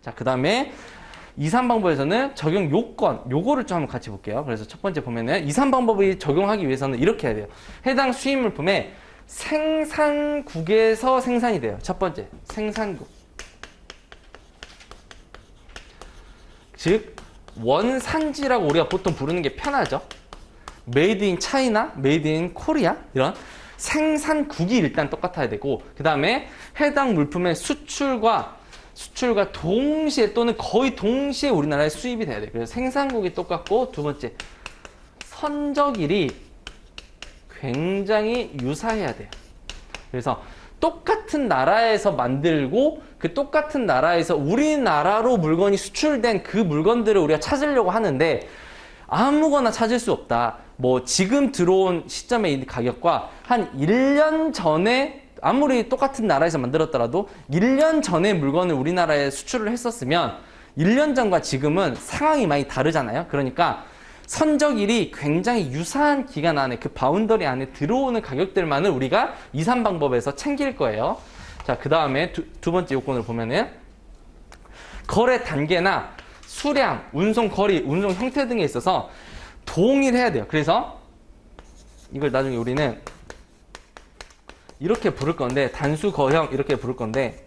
자, 그 다음에 2, 3방법에서는 적용 요건, 요거를 좀 한번 같이 볼게요. 그래서 첫 번째 보면은 2, 3방법이 적용하기 위해서는 이렇게 해야 돼요. 해당 수입 물품의 생산국에서 생산이 돼요. 첫 번째, 생산국. 즉, 원산지라고 우리가 보통 부르는 게 편하죠. 메이드 인 차이나, 메이드 인 코리아, 이런 생산국이 일단 똑같아야 되고, 그 다음에 해당 물품의 수출과 동시에 또는 거의 동시에 우리나라에 수입이 돼야 돼요. 그래서 생산국이 똑같고, 두 번째, 선적일이 굉장히 유사해야 돼요. 그래서 똑같은 나라에서 만들고 그 똑같은 나라에서 우리나라로 물건이 수출된 그 물건들을 우리가 찾으려고 하는데 아무거나 찾을 수 없다. 뭐 지금 들어온 시점의 이 가격과 한 1년 전에 아무리 똑같은 나라에서 만들었더라도 1년 전에 물건을 우리나라에 수출을 했었으면 1년 전과 지금은 상황이 많이 다르잖아요. 그러니까 선적일이 굉장히 유사한 기간 안에 그 바운더리 안에 들어오는 가격들만을 우리가 2, 3방법에서 챙길 거예요. 자, 그 다음에 두 번째 요건을 보면은 거래 단계나 수량, 운송 거리, 운송 형태 등에 있어서 동일해야 돼요. 그래서 이걸 나중에 우리는 이렇게 부를 건데 단수 거형 이렇게 부를 건데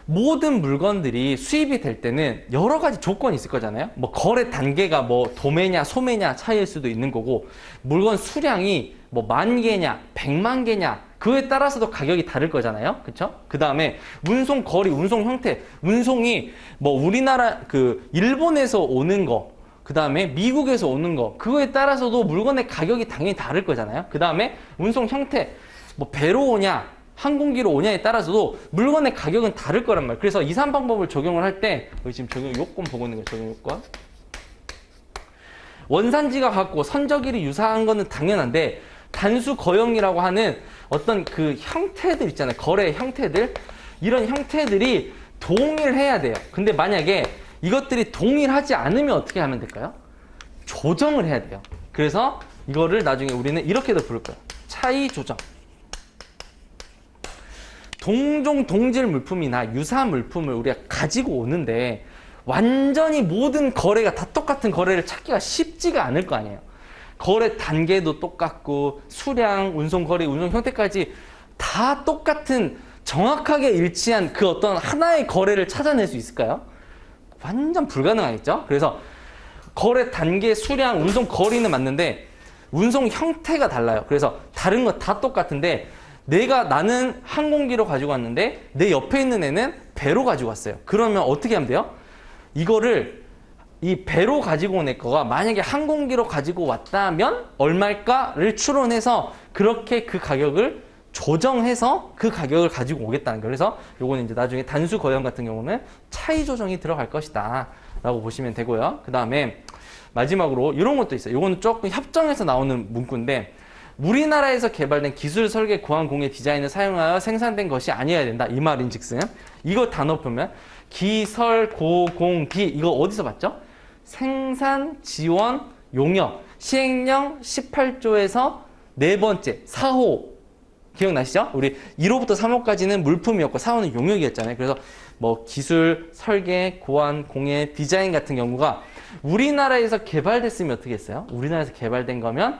모든 물건들이 수입이 될 때는 여러 가지 조건이 있을 거잖아요. 뭐 거래 단계가 뭐 도매냐 소매냐 차이일 수도 있는 거고 물건 수량이 뭐 10,000개냐 1,000,000개냐 그에 따라서도 가격이 다를 거잖아요. 그쵸? 그 다음에 운송 거리, 운송 형태, 운송이 뭐 우리나라 그 일본에서 오는 거, 그 다음에 미국에서 오는 거, 그거에 따라서도 물건의 가격이 당연히 다를 거잖아요. 그 다음에 운송 형태, 뭐 배로 오냐, 항공기로 오냐에 따라서도 물건의 가격은 다를 거란 말이에요. 그래서 2, 3방법을 적용을 할 때, 여기 지금 적용 요건 보고 있는 거예요. 적용 요건. 원산지가 같고 선적일이 유사한 거는 당연한데, 단수 거형이라고 하는 어떤 그 형태들 있잖아요. 거래 형태들. 이런 형태들이 동일해야 돼요. 근데 만약에 이것들이 동일하지 않으면 어떻게 하면 될까요? 조정을 해야 돼요. 그래서 이거를 나중에 우리는 이렇게도 부를 거예요. 차이 조정. 동종 동질 물품이나 유사 물품을 우리가 가지고 오는데 완전히 모든 거래가 다 똑같은 거래를 찾기가 쉽지가 않을 거 아니에요. 거래 단계도 똑같고 수량, 운송 거리, 운송 형태까지 다 똑같은 정확하게 일치한 그 어떤 하나의 거래를 찾아낼 수 있을까요? 완전 불가능하겠죠? 그래서 거래 단계, 수량, 운송 거리는 맞는데 운송 형태가 달라요. 그래서 다른 거 다 똑같은데 나는 항공기로 가지고 왔는데 내 옆에 있는 애는 배로 가지고 왔어요. 그러면 어떻게 하면 돼요? 이거를 이 배로 가지고 온 애 거가 만약에 항공기로 가지고 왔다면 얼마일까를 추론해서 그렇게 그 가격을 조정해서 그 가격을 가지고 오겠다는 거예요. 그래서 요거는 이제 나중에 단수 거형 같은 경우는 차이 조정이 들어갈 것이다 라고 보시면 되고요. 그 다음에 마지막으로 이런 것도 있어요. 요거는 조금 협정에서 나오는 문구인데 우리나라에서 개발된 기술 설계 고안 공예 디자인을 사용하여 생산된 것이 아니어야 된다. 이 말인즉슨 이거 단어 보면 기설 고공기 이거 어디서 봤죠? 생산 지원 용역 시행령 18조에서 네 번째 4호 기억나시죠? 우리 1호부터 3호까지는 물품이었고 4호는 용역이었잖아요. 그래서 뭐 기술 설계 고안 공예 디자인 같은 경우가 우리나라에서 개발됐으면 어떻게 했어요? 우리나라에서 개발된 거면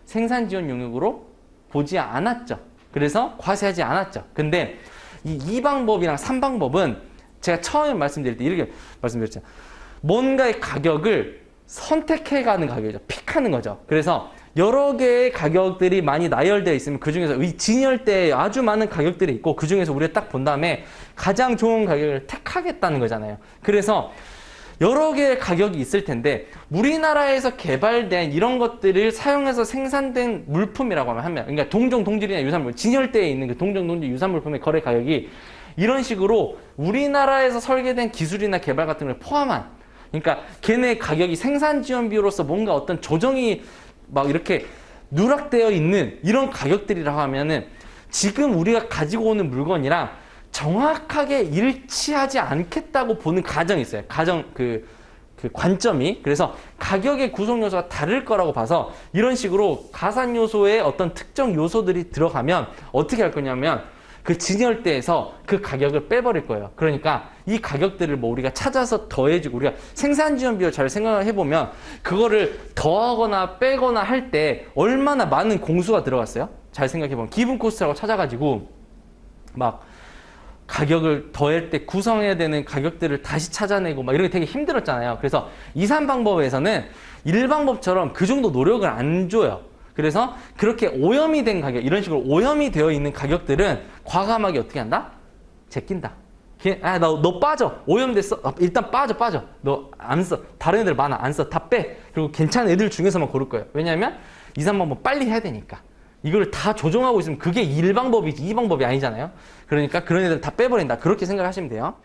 생산 지원 용역으로 보지 않았죠. 그래서 과세하지 않았죠. 근데 이 2방법이랑 3방법은 제가 처음에 말씀드릴 때 이렇게 말씀드렸잖아요. 뭔가의 가격을 선택해가는 가격이죠. 픽하는 거죠. 그래서 여러 개의 가격들이 많이 나열되어 있으면 그 중에서 이 진열대에 아주 많은 가격들이 있고 그 중에서 우리가 딱 본 다음에 가장 좋은 가격을 택하겠다는 거잖아요. 그래서 여러 개의 가격이 있을 텐데 우리나라에서 개발된 이런 것들을 사용해서 생산된 물품이라고 하면 그러니까 동종 동질이나 유산물품 진열대에 있는 그 동종 동질 유산물품의 거래 가격이 이런 식으로 우리나라에서 설계된 기술이나 개발 같은 걸 포함한 그러니까 걔네 가격이 생산 지원 비율로서 뭔가 어떤 조정이 막 이렇게 누락되어 있는 이런 가격들이라고 하면은 지금 우리가 가지고 오는 물건이랑 정확하게 일치하지 않겠다고 보는 가정이 있어요. 그 관점이. 그래서 가격의 구성 요소가 다를 거라고 봐서 이런 식으로 가산 요소에 어떤 특정 요소들이 들어가면 어떻게 할 거냐면 그 진열대에서 그 가격을 빼버릴 거예요. 그러니까 이 가격들을 뭐 우리가 찾아서 더해주고, 우리가 생산지원 비율 잘 생각해 보면 그거를 더하거나 빼거나 할 때 얼마나 많은 공수가 들어갔어요? 잘 생각해 보면 기분 코스트라고 찾아가지고 막 가격을 더할 때 구성해야 되는 가격들을 다시 찾아내고 막 이런 게 되게 힘들었잖아요. 그래서 2, 3방법에서는 1방법처럼 그 정도 노력을 안 줘요. 그래서 그렇게 오염이 된 가격, 이런 식으로 오염이 되어 있는 가격들은 과감하게 어떻게 한다? 제낀다. 너 빠져. 오염됐어. 일단 빠져. 너 안 써. 다른 애들 많아. 안 써. 다 빼. 그리고 괜찮은 애들 중에서만 고를 거예요. 왜냐하면 2, 3방법 빨리 해야 되니까. 이걸 다 조정하고 있으면 그게 1방법이지 2방법이 아니잖아요. 그러니까 그런 애들 다 빼버린다. 그렇게 생각하시면 돼요.